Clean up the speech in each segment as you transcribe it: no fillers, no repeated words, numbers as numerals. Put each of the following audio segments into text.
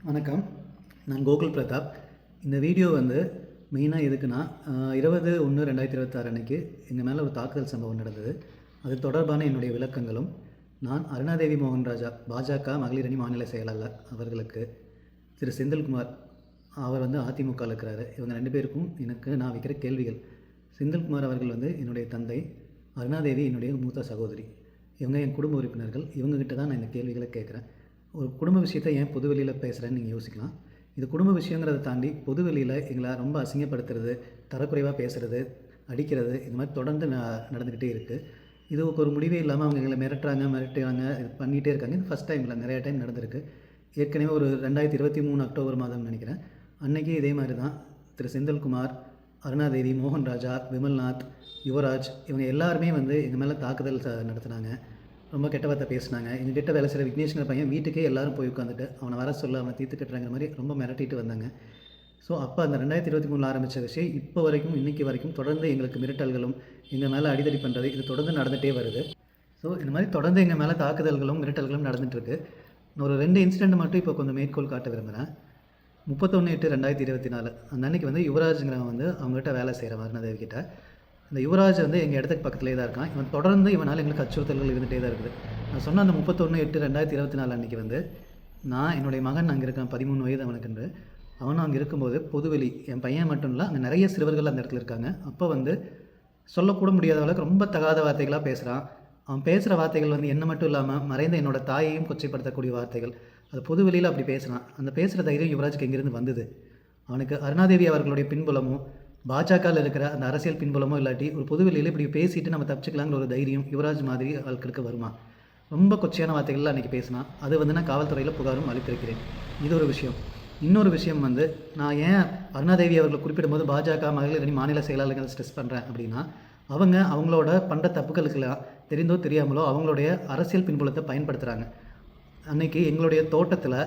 வணக்கம். நான் கோகுல் பிரதாப். இந்த வீடியோ வந்து மெயினாக எதுக்குன்னா 20/1/2026 அன்னைக்கு எங்கள் மேலே ஒரு தாக்குதல் சம்பவம் நடந்தது. அது தொடர்பான என்னுடைய விளக்கங்களும், நான் அருணாதேவி மோகன்ராஜா பாஜக மகளிர் அணி மாநில செயலாளர் அவர்களுக்கு, திரு செந்தில்குமார் அவர் வந்து அதிமுகவில் இருக்கிறாரு. இவங்க 2 பேருக்கும் நான் வைக்கிற கேள்விகள். செந்தில்குமார் அவர்கள் வந்து என்னுடைய தந்தை, அருணாதேவி என்னுடைய மூத்த சகோதரி. இவங்க என் குடும்ப உறுப்பினர்கள். இவங்ககிட்ட தான் நான் இந்த கேள்விகளை கேட்குறேன். ஒரு குடும்ப விஷயத்தை ஏன் பொது வெளியில் பேசுகிறேன்னு நீங்கள் யோசிக்கலாம். இது குடும்ப விஷயங்கிறத தாண்டி பொது வெளியில் எங்களை ரொம்ப அசிங்கப்படுத்துறது, தரக்குறைவாக பேசுகிறது, அடிக்கிறது, இந்த மாதிரி தொடர்ந்து நடந்துக்கிட்டே இருக்குது. இது ஒரு முடிவே இல்லாமல் அவங்க எங்களை மிரட்டுறாங்க, இது பண்ணிகிட்டே இருக்காங்க. இது ஃபஸ்ட் டைம் இல்லை, நிறையா டைம் நடந்திருக்கு. ஏற்கனவே ஒரு 2023 அக்டோபர் மாதம் நினைக்கிறேன், அன்றைக்கி இதே மாதிரி தான் திரு செந்தில்குமார், அருணாதேவி, மோகன்ராஜா, விமல்நாத், யுவராஜ் இவங்க எல்லாருமே வந்து எங்கள் மேலே தாக்குதல் நடத்துனாங்க. ரொம்ப கெட்ட வார்த்தை பேசினாங்க. எங்ககிட்ட வேலை செய்கிற விக்னேஷ்ங்கிற பையன் வீட்டுக்கே எல்லோரும் போய் உட்காந்துட்டு அவனை வர சொல்ல, அவனை தீர்த்து கட்டுறாங்கிற மாதிரி ரொம்ப மிரட்டிட்டு வந்தாங்க. ஸோ அப்போ அந்த 2023 ஆரம்பித்த விஷயம் இப்போ வரைக்கும், இன்றைக்கி வரைக்கும் தொடர்ந்து எங்களுக்கு மிரட்டல்களும் எங்கள் மேலே அடிதடி பண்ணுறது இது தொடர்ந்து நடந்துகிட்டே வருது. ஸோ இந்த மாதிரி தொடர்ந்து எங்கள் மேலே தாக்குதல்களும் மிரட்டல்களும் நடந்துகிட்ருக்கு. ஒரு 2 இன்சிடெண்ட் மட்டும் இப்போ கொஞ்சம் மேற்கோள் காட்ட விரும்புகிறேன். 31/8/2024 அந்த அன்றைக்கி வந்து யுவராஜுங்கிறவன் வந்து அவங்ககிட்ட வேலை செய்கிறவன் அருணாதேவி கிட்ட. இந்த யுவராஜ் வந்து எங்கள் இடத்துக்கு பக்கத்துலேயே தான் இருக்கான். இவன் தொடர்ந்து இவனால் எங்களுக்கு அச்சுறுத்தல்கள் இருந்துகிட்டே தான் இருக்குது. நான் சொன்ன அந்த 31/8/2024 அன்றைக்கி வந்து நான் என்னுடைய மகன் அங்கே இருக்கான், 13 வயது அவனுக்குன்று. அவனும் அங்கே இருக்கும்போது பொதுவெளி, என் பையன் மட்டும் இல்லை, அங்கே நிறைய சிறுவர்கள் அந்த இடத்துல இருக்காங்க. அப்போ வந்து சொல்லக்கூட முடியாத அளவுக்கு ரொம்ப தகாத வார்த்தைகளாக பேசுகிறான். அவன் பேசுகிற வார்த்தைகள் வந்து என்ன மட்டும் இல்லாமல் மறைந்த என்னோடய தாயையும் கொச்சைப்படுத்தக்கூடிய வார்த்தைகள். அது பொதுவெளியில் அப்படி பேசுகிறான். அந்த பேசுகிற தைரியம் யுவராஜுக்கு எங்கேருந்து வந்தது? அவனுக்கு அருணாதேவி அவர்களுடைய பின்புலமும் பாஜகவில் இருக்கிற அந்த அரசியல் பின்புலமோ இல்லாட்டி ஒரு பொதுவெளியில் இப்படி பேசிட்டு நம்ம தப்பிச்சுக்கலாங்கிற ஒரு தைரியம் யுவராஜ் மாதிரி ஆட்களுக்கு வருமா? ரொம்ப கொச்சையான வார்த்தைகள்லாம் அன்றைக்கி பேசினா அது வந்து நான் காவல்துறையில் புகாரும் அளித்திருக்கிறேன். இது ஒரு விஷயம். இன்னொரு விஷயம் வந்து, நான் ஏன் அருணாதேவி அவர்களை குறிப்பிடும்போது பாஜக மகளிர் அணி மாநில செயலாளர்கள் ஸ்ட்ரெஸ் பண்ணுறேன் அப்படின்னா, அவங்களோட பண்ணுற தப்புகளுக்கெல்லாம் தெரிந்தோ தெரியாமலோ அவங்களுடைய அரசியல் பின்புலத்தை பயன்படுத்துகிறாங்க. அன்றைக்கி எங்களுடைய தோட்டத்தில்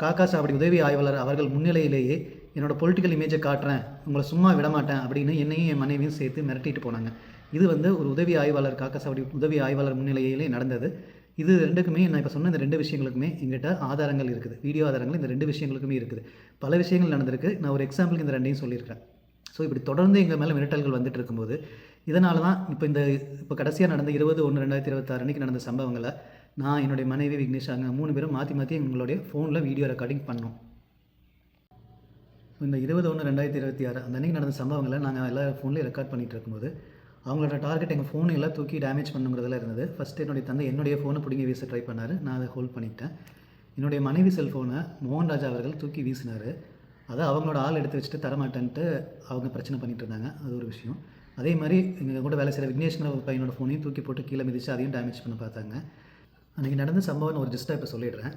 காக்கா சாவடி உதவி ஆய்வாளர் அவர்கள் முன்னிலையிலேயே என்னோடய பொலிட்டிக்கல் இமேஜை காட்டுறேன், உங்களை சும்மா விடமாட்டேன் அப்படின்னு என்னையும் என் மனைவியும் சேர்த்து மிரட்டிட்டு போனாங்க. இது வந்து ஒரு உதவி ஆய்வாளர், காக்கா சாவடி உதவி ஆய்வாளர் முன்னிலையிலே நடந்தது. இது 2க்குமே நான் இப்போ சொன்ன இந்த 2 விஷயங்களுக்குமே எங்கிட்ட ஆதாரங்கள் இருக்குது. வீடியோ ஆதாரங்கள் இந்த 2 விஷயங்களுக்குமே இருக்குது. பல விஷயங்கள் நடந்திருக்கு. நான் ஒரு எக்ஸாம்பிளுக்கு இந்த 2ஐயும் சொல்லியிருக்கேன். ஸோ இப்படி தொடர்ந்து எங்கள் மேலே மிரட்டல்கள் வந்துட்டு இருக்கும்போது, இதனால தான் இப்போ கடைசியாக நடந்த 20/1/2026 அன்றைக்கி நடந்த சம்பவங்களை நான், என்னுடைய மனைவி விக்னேஷ், அங்கே 3 பேரும் மாற்றி மாற்றி எங்களுடைய ஃபோனில் வீடியோ ரெக்கார்டிங் பண்ணோம். இந்த 20/1/2026 அந்த அன்றைக்கி நடந்த சம்பவங்களை நாங்கள் எல்லா ஃபோன்லேயும் ரெக்கார்ட் பண்ணிகிட்டு இருக்கும்போது, அவங்களோட டார்கெட் எங்கள் ஃபோனை எல்லாம் தூக்கி டேமேஜ் பண்ணுங்கிறதுல இருந்தது. ஃபஸ்ட்டு என்னுடைய தந்தை என்னுடைய ஃபோனை பிடிங்கி வீச ட்ரை பண்ணார். நான் அதை ஹோல்ட் பண்ணிட்டேன். என்னுடைய மனைவி செல்ஃபோனை மோகன்ராஜா அவர்கள் தூக்கி வீசினார். அதை அவங்களோட ஆள் எடுத்து வச்சுட்டு தரமாட்டேன்ட்டு அவங்க பிரச்சனை பண்ணிகிட்டு இருந்தாங்க. அது ஒரு விஷயம். அதே மாதிரி எங்கள் கூட வேலை செய்கிற விக்னேஷ்ங்கிற ஒரு பையனோட ஃபோனையும் தூக்கி போட்டு கீழே மிதித்து அதையும் டேமேஜ் பண்ண பார்த்தாங்க. அன்றைக்கி நடந்த சம்பவம் ஒரு ஜஸ்ட்டாக இப்போ சொல்லிடுறேன்.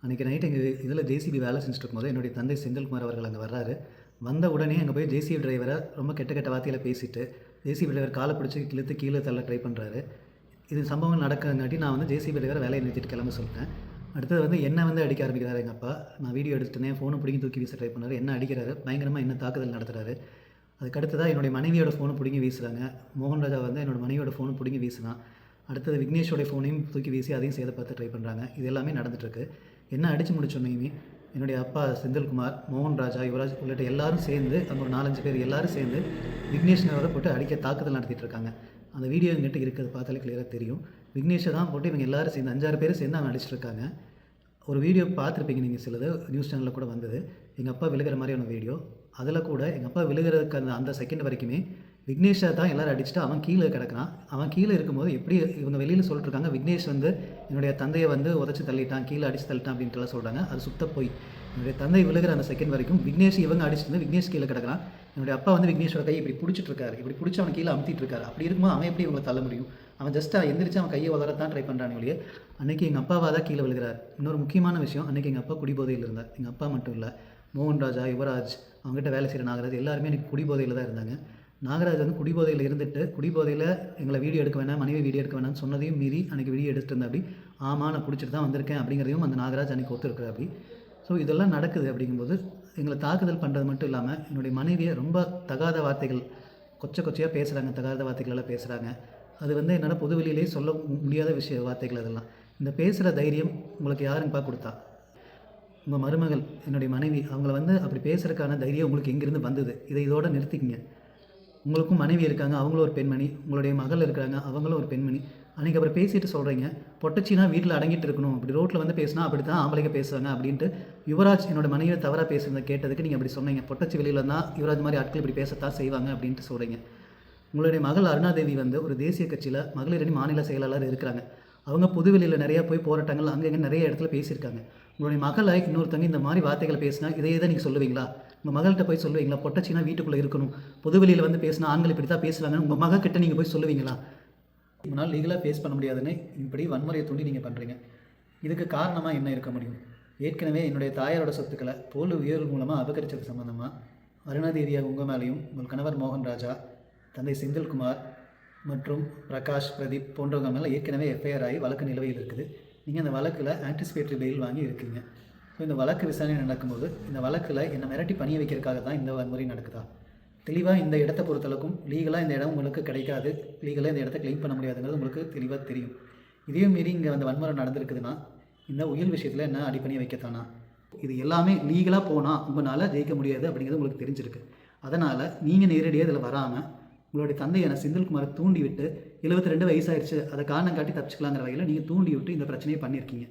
அன்றைக்கி நைட் எங்கள் இதில் ஜேசிபி வேலை செஞ்சுட்டு இருக்கும்போது என்னுடைய தந்தை செந்தில்குமார் அவர்கள் அங்கே வர்றாரு. வந்த உடனே அங்கே போய் ஜேசிபி டிரைவரை ரொம்ப கெட்ட வார்த்தையில் பேசிட்டு, ஜேசிபி டிரைவர் காலை பிடிச்சி இழுத்து கீழே தள்ள ட்ரை பண்ணுறாரு. இது சம்பவம் நடக்கிறங்காட்டி நான் வந்து ஜேசிபி டிரைவரை வேலையை நிறுத்திட்டு கிளம்ப சொல்லிட்டேன். அடுத்தது வந்து என்ன வந்து அடிக்க ஆரம்பிக்கிறாரு எங்கள் அப்பா. நான் வீடியோ எடுத்துட்டேன், ஃபோனை பிடிங்கி தூக்கி வீச ட்ரை பண்ணார். என்ன அடிக்கிறாரு, பயங்கரமாக என்ன தாக்குதல் நடத்துகிறாரு. அதுக்கடுத்ததாக என்னுடைய மனைவியோட ஃபோனை பிடிங்கி வீசுகிறாங்க. மோகன்ராஜா வந்து என்னோடய மனைவியோட ஃபோனை பிடிங்கி வீசினான். அடுத்தது விக்னேஷோடைய ஃபோனையும் தூக்கி வீசி அதையும் சேதப்படுத்த ட்ரை பண்ணுறாங்க. இது எல்லாமே நடந்துகிட்ருக்கு. என்ன அடித்து முடிச்சோன்னையுமே என்னுடைய அப்பா செந்தில்குமார், மோகன்ராஜா, யுவராஜ் உள்ளிட்ட எல்லாரும் சேர்ந்து, அங்கே ஒரு 4-5 பேர் எல்லாரும் சேர்ந்து விக்னேஷ்னவரை போட்டு அடிக்க தாக்குதல் நடத்திட்டு இருக்காங்க. அந்த வீடியோ எங்கிட்ட இருக்கிறது பார்த்தாலே கிளியராக தெரியும். விக்னேஷை தான் போட்டு இவங்க எல்லாரும் சேர்ந்து 5-6 பேர் சேர்ந்து அவங்க அடிச்சிட்ருக்காங்க. ஒரு வீடியோ பார்த்துருப்பீங்க நீங்கள், சிலது நியூஸ் சேனலில் கூட வந்தது. எங்கள் அப்பா விழுகிற மாதிரியான வீடியோ. அதில் கூட எங்கள் அப்பா விழுகிறதுக்கு அந்த செகண்ட் வரைக்குமே விக்னேஷை தான் எல்லோரும் அடிச்சுட்டு அவன் கீழே கிடக்கிறான். அவன் கீழே இருக்கும்போது எப்படி இவங்க வெளியில் சொல்லிட்டுருக்காங்க, விக்னேஷ் வந்து என்னுடைய தந்தையை வந்து உதச்சி தள்ளிட்டான், கீழே அடித்து தள்ளிட்டான் அப்படின்ட்டுலாம் சொல்கிறாங்க. அது சுத்த போய். என்னுடைய தந்தை விழுகிற அந்த செகண்ட் வரைக்கும் விக்னேஷ் இவங்க அடிச்சுட்டு விக்னேஷ் கீழே கிடக்கிறான். என்னுடைய அப்பா வந்து விக்னேஷோட கையை இப்படி பிடிச்சிட்ருக்காரு. இப்படி பிடிச்சி அவன் கீழே அமுத்திட்டு இருக்காரு. அப்படி இருக்கும்போது அவன் எப்படி இவங்களை தள்ள முடியும்? அவன் ஜஸ்ட்டாக எந்திரிச்சு அவன் கையை வளரத்தான் ட்ரை பண்ணுறான் ஒழிய, அன்றைக்கி எங்கள் அப்பாவாக தான் கீழே விழுகிறார். இன்னொரு முக்கியமான விஷயம், அன்றைக்கி எங்கள் அப்பா குடிபோதையில் இருந்தார். எங்கள் அப்பா மட்டும் இல்லை, மோகன்ராஜா, யுவராஜ், அவங்ககிட்ட வேலை செய்கிற நாகராஜ் எல்லாருமே எனக்கு குடிபோதையில் தான் இருந்தாங்க. நாகராஜ் வந்து குடிபோதையில் இருந்துட்டு, குடிபோதையில் எங்களை வீடியோ எடுக்க வேணாம், மனைவி வீடியோ எடுக்க வேணாம்னு சொன்னதையும் மீறி அன்றைக்கி வீடியோ எடுத்துட்டு இருந்தா. அப்படி ஆமாம் நான் குடிச்சிட்டு தான் வந்திருக்கேன் அப்படிங்கிறதையும் அந்த நாகராஜ் அன்றைக்கி ஒத்துருக்குற. அப்படி ஸோ இதெல்லாம் நடக்குது. அப்படிங்கும்போது எங்களை தாக்குதல் பண்ணுறது மட்டும் இல்லாமல் என்னுடைய மனைவியை ரொம்ப தகாத வார்த்தைகள் கொச்சையாக பேசுகிறாங்க, தகாத வார்த்தைகளெல்லாம் பேசுகிறாங்க. அது வந்து என்னால் பொதுவெளியிலே சொல்ல முடியாத வார்த்தைகள். அதெல்லாம் இந்த பேசுகிற தைரியம் உங்களுக்கு யாருங்கப்பா கொடுத்தா? உங்கள் மருமகள் என்னுடைய மனைவி அவங்கள வந்து அப்படி பேசுகிறதுக்கான தைரியம் உங்களுக்கு எங்கேருந்து வந்தது? இதை இதோட நிறுத்திக்கங்க. உங்களுக்கும் மனைவி இருக்காங்க, அவங்களும் ஒரு பெண்மணி. உங்களுடைய மகள் இருக்கிறாங்க, அவங்களும் ஒரு பெண்மணி. அன்றைக்கி அப்புறம் பேசிட்டு சொல்கிறீங்க, பொட்டச்சினா வீட்டில் அடங்கிட்டு இருக்கணும், இப்படி ரோட்டில் வந்து பேசினா அப்படி தான் ஆம்பளைங்க பேசுவாங்க அப்படின்ட்டு. யுவராஜ் என்னோட மனைவியை தவறாக பேசுகிறத கேட்டதுக்கு நீங்கள் அப்படி சொன்னீங்க. பொட்டச்சி வெளியில் தான் யுவராஜ் மாதிரி ஆட்கள் இப்படி பேசத்தான் செய்வாங்க அப்படின்ட்டு சொல்கிறீங்க. உங்களுடைய மகள் அருணாதேவி வந்து ஒரு தேசிய கட்சியில் மகளிர் அணி மாநில செயலாளர் இருக்கிறாங்க. அவங்க புதுவெளியில் நிறையா போய் போராட்டங்கள் அங்கங்கே நிறைய இடத்துல பேசியிருக்காங்க. உங்களுடைய மகளை இன்னொருத்தங்க இந்த மாதிரி வார்த்தைகளை பேசினா இதையே தான் நீங்கள் சொல்லுவீங்களா? உங்கள் மகள்கிட்ட போய் சொல்லுவீங்களா? பொட்டச்சினா வீட்டுக்குள்ளே இருக்கணும், பொதுவெளியில் வந்து பேசினா ஆண்கள் இப்படி தான் பேசுவாங்கன்னு உங்கள் மகக்கிட்ட நீங்கள் போய் சொல்லுவீங்களா? உங்களால் லீகலாக ஃபேஸ் பண்ண முடியாதுன்னு இப்படி வன்முறையை தூண்டி நீங்கள் பண்ணுறீங்க. இதுக்கு காரணமாக என்ன இருக்க முடியும்? ஏற்கனவே என்னுடைய தாயாரோட சொத்துக்களை போலி உயர்வு மூலமாக அபகரிச்சது சம்மந்தமாக அருணாதேவியா உங்கள் மேலேயும் உங்கள் கணவர் மோகன் ராஜா, தந்தை செந்தில்குமார் மற்றும் பிரகாஷ், பிரதீப் போன்றவங்க மேலே ஏற்கனவே எஃப்ஐஆர் ஆகி வழக்கு நிலுவையில் இருக்குது. நீங்கள் அந்த வழக்கில் ஆன்டிசிபேட்டரி பெயில் வாங்கி இருக்கீங்க. ஸோ இந்த வழக்கு விசாரணை நடக்கும்போது இந்த வழக்கில் என்னை மிரட்டி பணிய வைக்கிறதுக்காக தான் இந்த வன்முறை நடக்குதா? தெளிவாக இந்த இடத்த பொறுத்தளவுக்கும் லீகலாக இந்த இடம் உங்களுக்கு கிடைக்காது, லீகலாக இந்த இடத்த கிளைம் பண்ண முடியாதுங்கிறது உங்களுக்கு தெளிவாக தெரியும். இதையும் மீறி இங்கே அந்த வன்முறை நடந்திருக்குதுன்னா இந்த உயில் விஷயத்தில் என்ன அடிப்பணியை வைக்கத்தானா? இது எல்லாமே லீகலாக போனால் உங்களால் ஜெயிக்க முடியாது அப்படிங்கிறது உங்களுக்கு தெரிஞ்சிருக்கு. அதனால் நீங்கள் நேரடியாக இதில் வராமல் உங்களுடைய தந்தையான செந்தில்குமாரை தூண்டி விட்டு 72 வயசாகிடுச்சு, அதை காரணம் காட்டி தப்பிச்சுக்கலாங்கிற வகையில் நீங்கள் தூண்டி விட்டு இந்த பிரச்சனையை பண்ணியிருக்கீங்க.